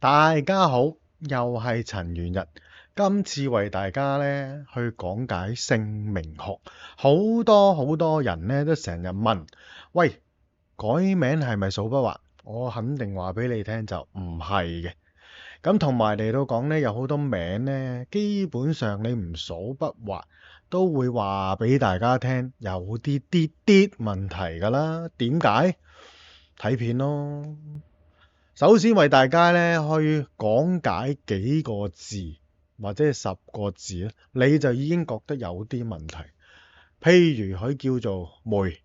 大家好，又係陳元日，今次為大家咧去講解姓名學。好多人咧都成日問，喂，改名係咪數筆畫？我肯定話俾你聽就唔係嘅。咁同埋嚟到講咧，有好多名咧，基本上你唔數筆畫，都會話俾大家聽有啲問題㗎啦。點解？睇片咯。首先為大家咧去講解幾個字或者係10個字咧，你就已經覺得有啲問題。譬如佢叫做梅、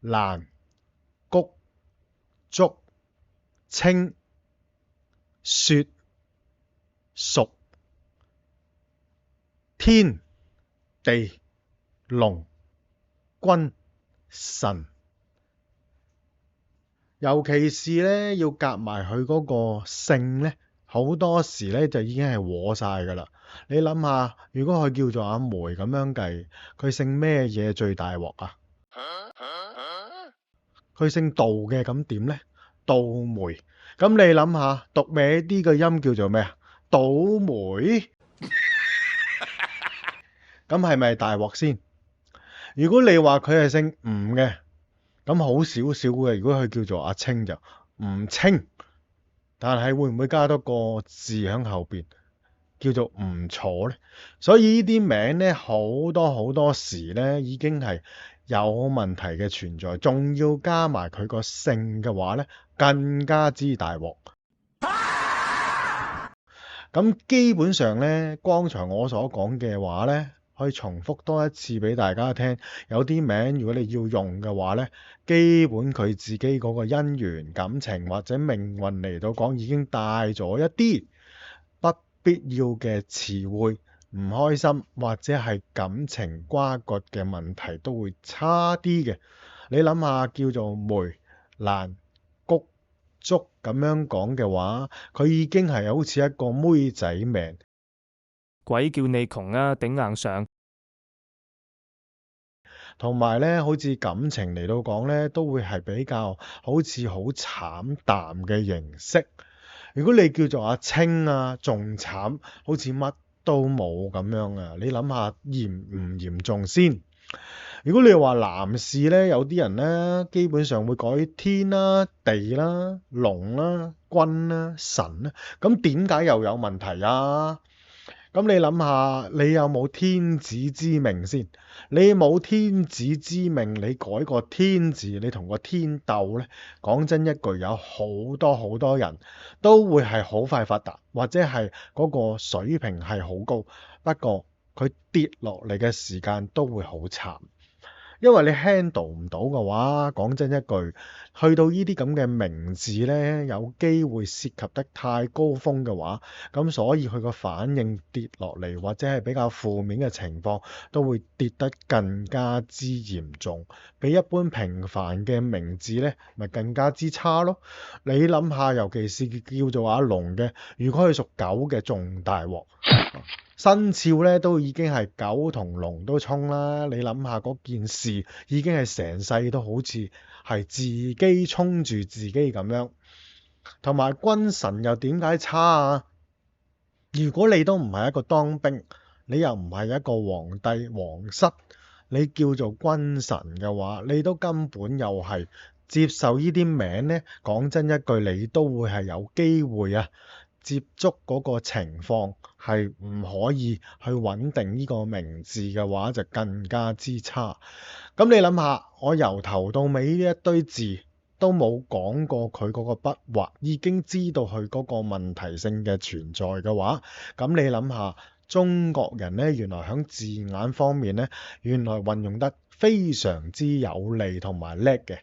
蘭、菊、竹、青、雪、蜀、天、地、龍、君、臣。尤其是咧要夾埋佢嗰個姓咧，好多時咧就已經係和晒㗎啦。你諗下，如果佢叫做阿梅咁樣計，佢姓咩嘢最大鑊啊？佢姓杜嘅，咁點咧？杜梅。咁你諗下，讀歪啲嘅音叫做咩啊？倒霉。咁係咪大鑊先？如果你話佢係姓吳嘅，咁好少少嘅。如果佢叫做阿清就吳清，但係會唔會加多個字喺後邊叫做吳楚呢？所以呢啲名呢，好多時呢已經係有問題嘅存在，仲要加埋佢個姓嘅話呢，更加之大鑊。咁基本上呢，剛才我所講嘅話呢，可以重複多一次俾大家聽。有啲名如果你要用嘅話呢，基本佢自己嗰個姻緣感情或者命運嚟到講，已經帶咗一啲不必要嘅詞彙，唔開心或者係感情瓜葛嘅問題都會差啲嘅。你諗下，叫做梅、蘭、菊、竹咁樣講嘅話，佢已經係好似一個妹仔名。鬼叫你窮啊，頂硬上。同埋咧，好似感情嚟到講咧，都會係比較好似好慘淡嘅形式。如果你叫做阿清啊，仲慘，好似乜都冇咁樣啊！你諗下嚴唔嚴重先？如果你話男士咧，有啲人咧，基本上會改天啦、地啦、龍啦、君啦、臣啦，咁點解又有問題啊？咁你諗下，你有冇天子之命先？你冇天子之命，你改個天字，你同個天鬥呢？講真一句，有好多人都會係好快發達，或者係嗰個水平係好高，不過佢跌落嚟嘅時間都會好慘。因為你 handle 唔到嘅話，講真一句，去到呢啲咁嘅名字呢，有機會涉及得太高峰嘅話，咁所以佢個反應跌落嚟，或者係比較負面嘅情況，都會跌得更加之嚴重，比一般平凡嘅名字呢，咪更加之差咯。你諗下，尤其是叫做阿龍嘅，如果佢屬狗嘅，仲大鑊。生肖咧都已經係狗同龍都衝啦，你諗下嗰件事已經係成世都好似係自己衝住自己咁樣。同埋君臣又點解差啊？如果你都唔係一個當兵，你又唔係一個皇帝皇室，你叫做君臣嘅話，你都根本又係接受呢啲名呢。講真一句，你都會係有機會啊，接觸嗰個情況係唔可以去穩定呢個名字嘅話，就更加之差。咁你諗下，我由頭到尾呢一堆字都冇講過佢嗰個筆畫，已經知道佢嗰個問題性嘅存在嘅話，咁你諗下，中國人呢，原來喺字眼方面呢，原來運用得非常之有利同埋叻嘅。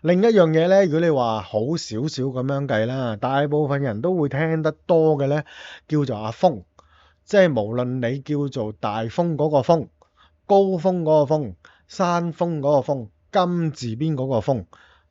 另一樣嘢咧，如果你話好少少咁樣計啦，大部分人都會聽得多嘅咧，叫做阿峰，即係無論你叫做大風嗰個風、高峰嗰個峰、山峰嗰個峰、金字邊嗰個峰，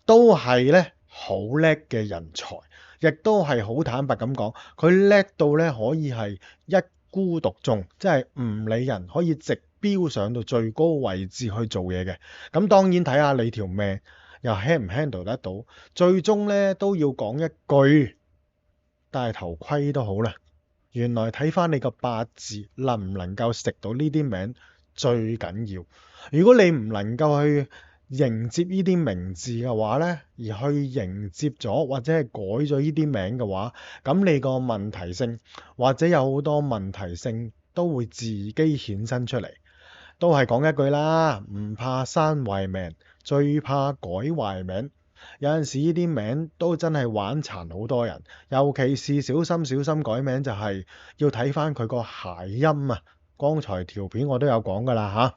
都係咧好叻嘅人才，亦都係好坦白咁講，佢叻到咧可以係一孤獨眾，即係唔理人，可以直飆上到最高位置去做嘢嘅。咁當然睇下你條命又 handle 唔 handle 得到，最終咧都要講一句，戴頭盔都好啦。原來睇翻你個八字能唔能夠食到呢啲名最緊要。如果你唔能夠去迎接呢啲名字嘅話呢，而去迎接咗或者係改咗呢啲名嘅話，咁你個問題性或者有好多問題性都會自己衍生出嚟。都係講一句啦，唔怕生壞命，最怕改壞名。有陣時呢啲名都真係玩殘好多人，尤其是小心改名就係要睇翻佢個諧音啊。剛才條片我都有講噶啦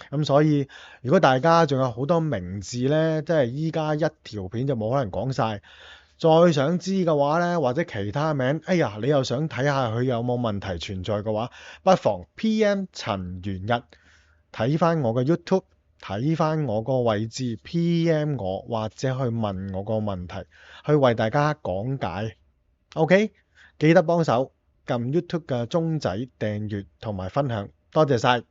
嚇，咁所以如果大家仲有好多名字呢，即係依家一條片就冇可能講晒。再想知嘅話呢，或者其他名，哎呀，你又想睇下佢有冇問題存在嘅話，不妨 PM 陳元日，睇翻我嘅 YouTube，睇翻我個位置 PM 我，或者去問我個問題，去為大家講解。OK， 記得幫手撳 YouTube 嘅鐘仔訂閱同埋分享，多謝晒。